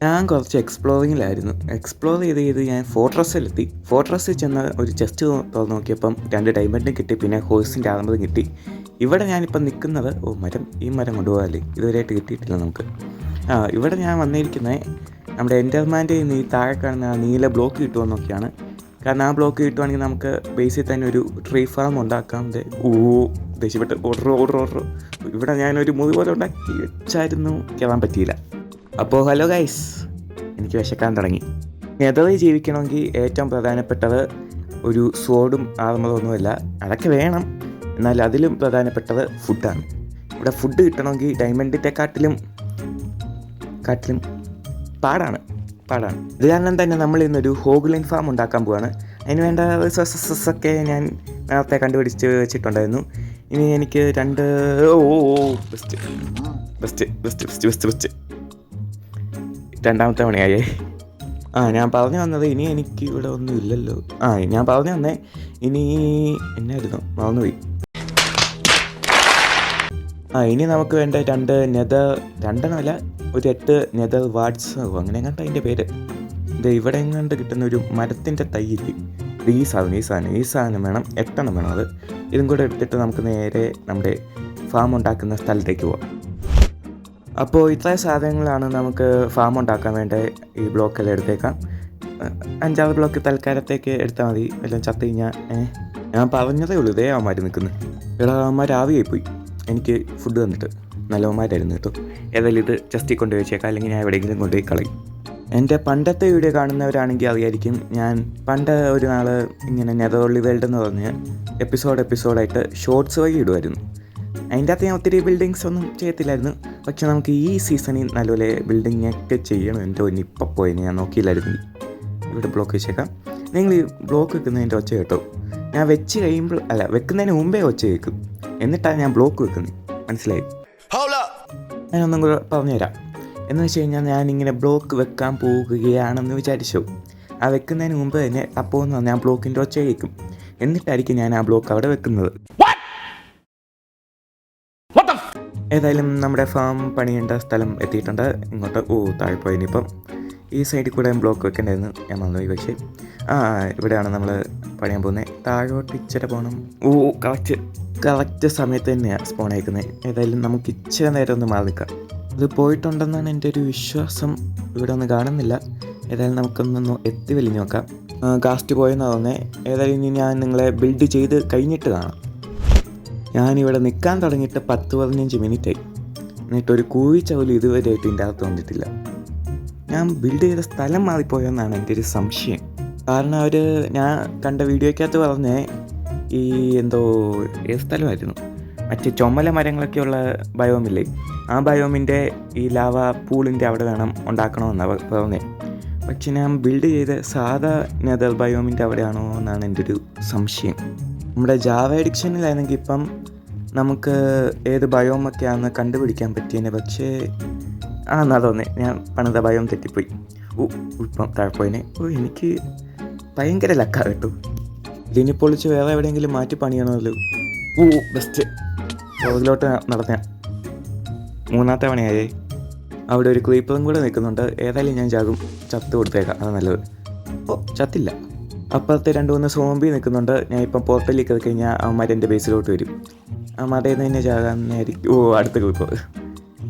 ഞാൻ കുറച്ച് എക്സ്പ്ലോറിങ്ങിലായിരുന്നു. എക്സ്പ്ലോർ ചെയ്ത് ഞാൻ ഫോർട്രസ്സിലെത്തി. ഫോർട്രസ്സിൽ ചെന്ന് ഒരു ചെസ്റ്റ് തുറന്ന് നോക്കിയപ്പം 2 ഡയമണ്ടും കിട്ടി, പിന്നെ ഹോഴ്സിൻ്റെ ആർമറും കിട്ടി. ഇവിടെ ഞാനിപ്പം നിൽക്കുന്നത് ഈ മരം കൊണ്ടുപോകാല്ലേ, ഇതുവരെയായിട്ട് കിട്ടിയിട്ടില്ല നമുക്ക്. ഇവിടെ ഞാൻ വന്നിരിക്കുന്നത് നമ്മുടെ എൻഡർമാൻ്റെ ഈ താഴെ കാണുന്ന ആ നീല ബ്ലോക്ക് കിട്ടുമെന്നൊക്കെയാണ്. കാരണം ആ ബ്ലോക്ക് കിട്ടുവാണെങ്കിൽ നമുക്ക് ബേസിൽ തന്നെ ഒരു ട്രീ ഫാം ഉണ്ടാക്കാം. ദേഷ്യപ്പെട്ട് ഓർഡർ ഇവിടെ ഞാനൊരു മുറി പോലെ ഉണ്ടാക്കി വെച്ചായിരുന്നു, കയറാൻ പറ്റിയില്ല. അപ്പോൾ ഹലോ ഗൈസ്, എനിക്ക് വിശക്കാൻ തുടങ്ങി. നെതറിൽ ജീവിക്കണമെങ്കിൽ ഏറ്റവും പ്രധാനപ്പെട്ടത് ഒരു സ്വോർഡും ആർമറൊന്നുമല്ല, അതൊക്കെ വേണം. എന്നാൽ അതിലും പ്രധാനപ്പെട്ടത് ഫുഡാണ്. ഇവിടെ ഫുഡ് കിട്ടണമെങ്കിൽ ഡയമണ്ടിൻ്റെക്കാട്ടിലും പാടാണ്. ഇത് കാരണം തന്നെ നമ്മൾ ഇന്നൊരു ഹോഗ്ലിൻ ഫാം ഉണ്ടാക്കാൻ പോവാണ്. അതിന് വേണ്ട റിസോഴ്സസ് ഒക്കെ ഞാൻ നേരത്തെ കണ്ടുപിടിച്ച് വെച്ചിട്ടുണ്ടായിരുന്നു. ഇനി എനിക്ക് ബെസ്റ്റ് രണ്ടാമത്തെ മണിയായേ. ഞാൻ പറഞ്ഞു വന്നത്, ഇനി എനിക്ക് ഇവിടെ ഒന്നും ഇല്ലല്ലോ. ഞാൻ പറഞ്ഞു വന്നേ, ഇനി എന്നായിരുന്നു മറന്നുപോയി. ഇനി നമുക്ക് വേണ്ട 2 രണ്ടെണ്ണമല്ല, ഒരു 8 നെതർ വാർഡ്സ് അങ്ങനെ കണ്ട അതിൻ്റെ പേര്. ഇത് ഇവിടെ എങ്ങാണ്ട് കിട്ടുന്ന ഒരു മരത്തിൻ്റെ തൈയില്ലേ, ഈ സാധനം വേണം, 8 എണ്ണം വേണം. ഇതും കൂടെ എടുത്തിട്ട് നമുക്ക് നേരെ നമ്മുടെ ഫാം ഉണ്ടാക്കുന്ന സ്ഥലത്തേക്ക് പോവാം. അപ്പോൾ ഇത്രയും സാധനങ്ങളാണ് നമുക്ക് ഫാം ഉണ്ടാക്കാൻ വേണ്ട. ഈ ബ്ലോക്കെല്ലാം എടുത്തേക്കാം. 5-6 ബ്ലോക്ക് തൽക്കാലത്തേക്ക് എടുത്താൽ മതി. എല്ലാം ചത്ത് കഴിഞ്ഞാൽ ഞാൻ പറഞ്ഞതേ ഉള്ളൂ, ഇതേ അവന്മാർ നിൽക്കുന്നു. അവന്മാർ ആവിയായിപ്പോയി എനിക്ക് ഫുഡ് തന്നിട്ട്. നല്ലവന്മാരായിരുന്നു കേട്ടോ. ഏതായാലും ഇത് ജസ്റ്റിൽ കൊണ്ടുപോയി വെച്ചേക്കാം, അല്ലെങ്കിൽ ഞാൻ എവിടെയെങ്കിലും കൊണ്ടുപോയി കളയും. എൻ്റെ പണ്ടത്തെ വീഡിയോ കാണുന്നവരാണെങ്കിൽ അറിയായിരിക്കും, ഞാൻ പണ്ട് ഒരു നാൾ ഇങ്ങനെ നെതർലി വേൾഡ് എന്ന് പറഞ്ഞ് എപ്പിസോഡായിട്ട് ഷോർട്സ് വഴി ഇടുമായിരുന്നു. അതിൻ്റെ അകത്ത് ഞാൻ ഒത്തിരി ബിൽഡിങ്സ് ഒന്നും ചെയ്യത്തില്ലായിരുന്നു. പക്ഷെ നമുക്ക് ഈ സീസണിൽ നല്ലപോലെ ബിൽഡിങ്ങൊക്കെ ചെയ്യണം. എൻ്റെ ഇപ്പം പോയിന് ഞാൻ നോക്കിയില്ലായിരുന്നു. ഇവിടെ ബ്ലോക്ക് വെച്ചേക്കാം. നിങ്ങൾ ഈ ബ്ലോക്ക് വെക്കുന്നതിൻ്റെ ഒച്ച കേട്ടോ. ഞാൻ വെക്കുന്നതിന് മുമ്പേ ഒച്ച കേൾക്കും, എന്നിട്ടാണ് ഞാൻ ബ്ലോക്ക് വെക്കുന്നത്. മനസ്സിലായി? ഞാനൊന്നും കൂടെ പറഞ്ഞുതരാം. എന്ന് വെച്ച് കഴിഞ്ഞാൽ ഞാനിങ്ങനെ ബ്ലോക്ക് വെക്കാൻ പോകുകയാണെന്ന് വിചാരിച്ചു. വെക്കുന്നതിന് മുമ്പ് തന്നെ അപ്പോൾ ഞാൻ ബ്ലോക്കിൻ്റെ ഒച്ച കേൾക്കും, എന്നിട്ടായിരിക്കും ഞാൻ ആ ബ്ലോക്ക് അവിടെ വെക്കുന്നത്. ഏതായാലും നമ്മുടെ ഫാം പണിയേണ്ട സ്ഥലം എത്തിയിട്ടുണ്ട്. ഇങ്ങോട്ട് താഴെ പോയി. ഇനിയിപ്പം ഈ സൈഡിൽ കൂടെ ബ്ലോക്ക് വെക്കേണ്ടായിരുന്നു, ഞാൻ മറന്നുപോയി. പക്ഷേ ഇവിടെയാണ് നമ്മൾ പണിയാൻ പോകുന്നത്. താഴോട്ട് ഇച്ചിരി പോകണം. കറക്റ്റ് സമയത്ത് തന്നെയാണ് സ്പോൺ അയക്കുന്നത്. ഏതായാലും നമുക്ക് ഇച്ചിരി നേരം ഒന്ന് മാറി നിൽക്കാം. ഇത് പോയിട്ടുണ്ടെന്നാണ് എൻ്റെ ഒരു വിശ്വാസം. ഇവിടെ ഒന്നും കാണുന്നില്ല. ഏതായാലും നമുക്കൊന്നൊന്ന് എത്തി വലിഞ്ഞു നോക്കാം. കാസ്റ്റ് പോയെന്നാണ് തോന്നുന്നത്. ഏതായാലും ഇനി ഞാൻ നിങ്ങളെ ബിൽഡ് ചെയ്ത് കഴിഞ്ഞിട്ട് കാണാം. ഞാനിവിടെ നിൽക്കാൻ തുടങ്ങിയിട്ട് 10-15 മിനിറ്റായി, എന്നിട്ടൊരു കൂവിച്ചവലും ഇതുവരെയായിട്ട് ഇതിൻ്റെ അകത്ത് വന്നിട്ടില്ല. ഞാൻ ബിൽഡ് ചെയ്ത സ്ഥലം മാറിപ്പോയെന്നാണ് എൻ്റെ ഒരു സംശയം. കാരണം ഞാൻ കണ്ട വീഡിയോയ്ക്കകത്ത് പറഞ്ഞേ ഏത് സ്ഥലമായിരുന്നു, മറ്റേ ചുമല മരങ്ങളൊക്കെയുള്ള ബയോമില്ലേ, ആ ബയോമിൻ്റെ ഈ ലാവ പൂളിൻ്റെ അവിടെ വേണം ഉണ്ടാക്കണമെന്നാണ് പറഞ്ഞത്. പക്ഷെ ഞാൻ ബിൽഡ് ചെയ്ത സാധാ നെതർ ബയോമിൻ്റെ അവിടെയാണോ എന്നാണ് എൻ്റെ ഒരു സംശയം. നമ്മുടെ ജാവ എഡിക്ഷനിലാണെങ്കിൽ ഇപ്പം നമുക്ക് ഏത് ബയോമൊക്കെയാണെന്ന് കണ്ടുപിടിക്കാൻ പറ്റിയതിനെ. പക്ഷേ എന്നാ തോന്നുന്നത്, ഞാൻ പണിത ബയോം തെറ്റിപ്പോയി. ഇപ്പം താഴെപ്പോയിനെ. എനിക്ക് ഭയങ്കര ലക്കാ കേട്ടോ. ഇതിനി പൊളിച്ച് വേറെ എവിടെയെങ്കിലും മാറ്റി പണിയണമല്ലോ. ബെസ്റ്റ്. പുറകിലോട്ട് നടത്താം. 3ാമത്തെ പണിയായേ. അവിടെ ഒരു ക്രീപ്പറും കൂടെ നിൽക്കുന്നുണ്ട്. ഏതായാലും ഞാൻ ചത്ത് കൊടുത്തേക്കാം, അത് നല്ലത്. ചത്തില്ല. അപ്പുറത്തെ 2-3 സോംബി നിൽക്കുന്നുണ്ട്. ഞാൻ ഇപ്പം പോർട്ടലിൽ കയറി കഴിഞ്ഞാൽ അവന്മാർ എൻ്റെ ബേസിലോട്ട് വരും. ആ മടയിൽ നിന്ന് തന്നെ ചാകാന്നായിരിക്കും. അടുത്ത ഗ്രൂപ്പ്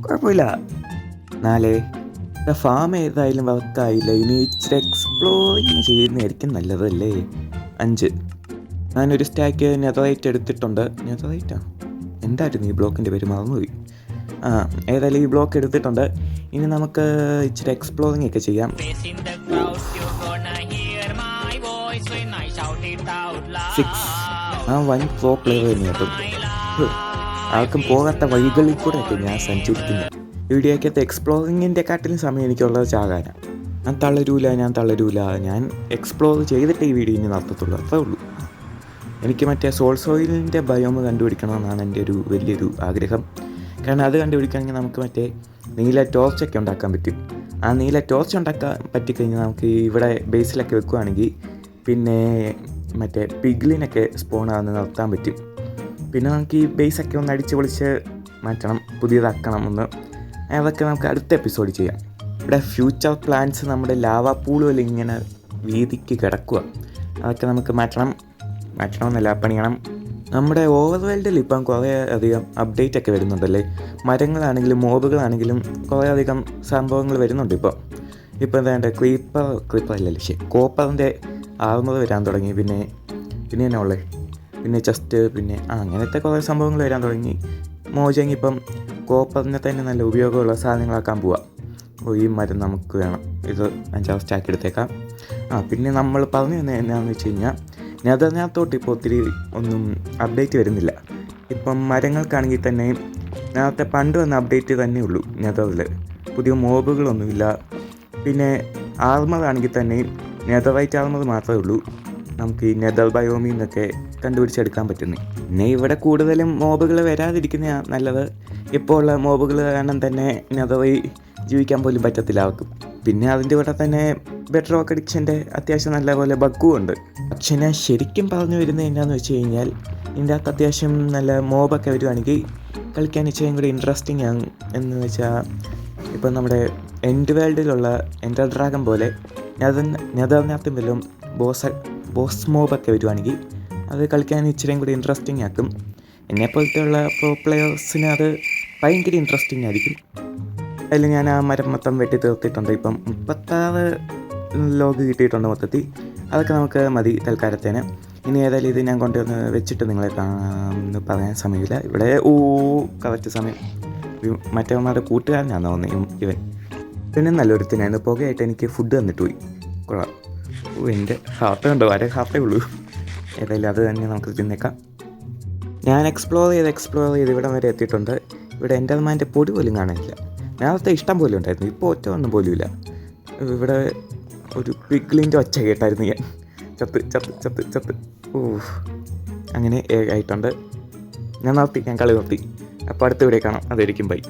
കുഴപ്പമില്ല. 4 ഫാം ഏതായാലും വർക്കായില്ല. ഇനി ഇച്ചിരി എക്സ്പ്ലോറിങ് ചെയ്യുന്നതായിരിക്കും നല്ലതല്ലേ. 5 ഞാനൊരു സ്റ്റാക്ക് നെതറൈറ്റ് എടുത്തിട്ടുണ്ട്. നെതറൈറ്റാണ് എന്തായിരുന്നു ഈ ബ്ലോക്കിൻ്റെ പേര്, മറന്നുപോയി. ഏതായാലും ഈ ബ്ലോക്ക് എടുത്തിട്ടുണ്ട്. ഇനി നമുക്ക് ഇച്ചിരി എക്സ്പ്ലോറിങ് ഒക്കെ ചെയ്യാം. 6 വൻ പ്രോ പ്ലെയർ തന്നെ കേട്ടോ. ആർക്കും പോകാത്ത വഴികളിൽ കൂടെയൊക്കെ ഞാൻ സഞ്ചരിക്കുന്നത്. വീഡിയോക്കകത്ത് എക്സ്പ്ലോറിങ്ങിൻ്റെ കാട്ടിലും സമയം എനിക്കുള്ളത് ചാകാനാണ്. ഞാൻ തളരൂല. ഞാൻ എക്സ്പ്ലോർ ചെയ്തിട്ട് ഈ വീഡിയോ ഇനി നടത്തത്തുള്ളൂ, അത്രേ ഉള്ളൂ. എനിക്ക് മറ്റേ സോൾസോയിലിൻ്റെ ബയോമ് കണ്ടുപിടിക്കണമെന്നാണ് എൻ്റെ ഒരു വലിയൊരു ആഗ്രഹം. കാരണം അത് കണ്ടുപിടിക്കുകയാണെങ്കിൽ നമുക്ക് മറ്റേ നീല ടോർച്ചൊക്കെ ഉണ്ടാക്കാൻ പറ്റും. ആ നീല ടോർച്ച് ഉണ്ടാക്കാൻ പറ്റിക്കഴിഞ്ഞാൽ നമുക്ക് ഇവിടെ ബേസിലൊക്കെ വെക്കുകയാണെങ്കിൽ പിന്നെ മറ്റേ പിഗ്ലിനൊക്കെ സ്പോണാന്ന് നിർത്താൻ പറ്റും. പിന്നെ നമുക്ക് ഈ ബേസൊക്കെ ഒന്ന് അടിച്ച് പൊളിച്ച് മാറ്റണം, പുതിയതാക്കണം ഒന്ന്. അതൊക്കെ നമുക്ക് അടുത്ത എപ്പിസോഡ് ചെയ്യാം. ഇവിടെ ഫ്യൂച്ചർ പ്ലാൻസ് നമ്മുടെ ലാവ പൂളുകൾ ഇങ്ങനെ വീതിക്ക് കിടക്കുക. അതൊക്കെ നമുക്ക് മാറ്റണമെന്നല്ല, പണിയണം. നമ്മുടെ ഓവർ വേൾഡിൽ ഇപ്പം കുറേ അധികം അപ്ഡേറ്റ് ഒക്കെ വരുന്നുണ്ടല്ലേ. മരങ്ങളാണെങ്കിലും മോബുകളാണെങ്കിലും കുറേ അധികം സംഭവങ്ങൾ വരുന്നുണ്ട് ഇപ്പോൾ എന്താ ക്രീപ്പർ അല്ലല്ലേ, കോപ്പറിൻ്റെ ആർമർ വരാൻ തുടങ്ങി. പിന്നെ എന്നാ ഉള്ളത്, പിന്നെ ചെസ്റ്റ്, പിന്നെ അങ്ങനത്തെ കുറേ സംഭവങ്ങൾ വരാൻ തുടങ്ങി. മോജങ് ഇപ്പം കോപ്പറിനെ തന്നെ നല്ല ഉപയോഗമുള്ള സാധനങ്ങളാക്കാൻ പോവാം. ഈ മരം നമുക്ക് വേണം, ഇത് 5 സ്റ്റാക്ക് എടുത്തേക്കാം. പിന്നെ നമ്മൾ പറഞ്ഞു തന്നെ എന്നാന്ന് വെച്ച് കഴിഞ്ഞാൽ നെതറിനകത്തോട്ട് ഇപ്പോൾ ഒത്തിരി ഒന്നും അപ്ഡേറ്റ് വരുന്നില്ല. ഇപ്പം മരങ്ങൾക്കാണെങ്കിൽ തന്നെ നേരത്തെ പണ്ട് വന്ന അപ്ഡേറ്റ് തന്നെ ഉള്ളൂ നെതറിൽ, പുതിയ മോബുകളൊന്നുമില്ല. പിന്നെ ആർമർ ആണെങ്കിൽ തന്നെ നെതറൈറ്റ് ആർമർ മാത്രമേ ഉള്ളൂ നമുക്ക് ഈ നെതർ ബയോമിൽ നിന്നൊക്കെ കണ്ടുപിടിച്ചെടുക്കാൻ പറ്റുന്നത്. പിന്നെ ഇവിടെ കൂടുതലും മോബുകൾ വരാതിരിക്കുന്നതാണ് നല്ലത്. ഇപ്പോൾ ഉള്ള മോബുകൾ കാരണം തന്നെ നെതറിൽ ജീവിക്കാൻ പോലും പറ്റത്തില്ല അവർക്ക്. പിന്നെ അതിൻ്റെ കൂടെ തന്നെ ബെറ്റർ റോക്ക് അഡിക്ഷൻ്റെ അത്യാവശ്യം നല്ലപോലെ ബഗ്ഗും ഉണ്ട്. പക്ഷേ ഞാൻ ശരിക്കും പറഞ്ഞു വരുന്നത് എന്നാന്ന് വെച്ച് കഴിഞ്ഞാൽ ഇതിൻ്റെ അകത്ത് അത്യാവശ്യം നല്ല മോബൊക്കെ വരുവാണെങ്കിൽ കളിക്കാൻ ഇച്ചിരി കൂടി ഇൻട്രസ്റ്റിംഗ് ആണ്. എന്ന് വെച്ചാൽ ഇപ്പം നമ്മുടെ എൻഡ് വേൾഡിലുള്ള എൻഡർ ഡ്രാഗൺ പോലെ നെതറിനകത്തും വല്ലതും ബോസ് മോബൊക്കെ വരുവാണെങ്കിൽ അത് കളിക്കാൻ ഇച്ചിരിയും കൂടി ഇൻട്രസ്റ്റിംഗ് ആക്കും. എന്നെപ്പോലത്തെയുള്ള പ്രോ പ്ലെയേഴ്സിന് അത് ഭയങ്കര ഇൻട്രസ്റ്റിംഗ് ആയിരിക്കും. അതിൽ ഞാൻ ആ മരം മൊത്തം വെട്ടി തീർത്തിട്ടുണ്ട്. ഇപ്പം 36 ലോഗ് കിട്ടിയിട്ടുണ്ട് മൊത്തത്തിൽ. അതൊക്കെ നമുക്ക് മതി തൽക്കാലത്തേന്. ഇനി ഏതായാലും ഇത് ഞാൻ കൊണ്ടുവന്ന് വെച്ചിട്ട് നിങ്ങളെ കാണാമെന്ന് പറയാൻ സമയമില്ല. ഇവിടെ കറക്റ്റ് സമയം. മറ്റവന്മാരുടെ കൂട്ടുകാരനാണെന്ന് തോന്നുന്നത് ഇവൻ. പിന്നെ നല്ലൊരുത്തിനായിരുന്നു. പുകയായിട്ട് എനിക്ക് ഫുഡ് തന്നിട്ട് പോയി. കൊള്ളാം. എൻ്റെ ഹാർട്ട് കണ്ടോ, ഹാർട്ടേ ഉള്ളൂ. ഏതായാലും അത് തന്നെ നമുക്ക് തിന്നേക്കാം. ഞാൻ എക്സ്പ്ലോർ ചെയ്ത് ഇവിടം വരെ എത്തിയിട്ടുണ്ട്. ഇവിടെ എൻ്റർമാൻ്റെ പൊടി പോലും കാണാനില്ല. നേരത്തെ ഇഷ്ടം പോലും ഉണ്ടായിരുന്നു, ഇപ്പോൾ ഒറ്റ ഒന്നും പോലും ഇല്ല. ഇവിടെ ഒരു പിഗ്ലിൻ്റെ ഒച്ച കേട്ടായിരുന്നു ഞാൻ. ചത്ത്. അങ്ങനെ ആയിട്ടുണ്ട്. ഞാൻ കളി നിർത്തി. അപ്പോൾ അടുത്ത വീഡിയോ കാണാം. അതായിരിക്കും ബൈ.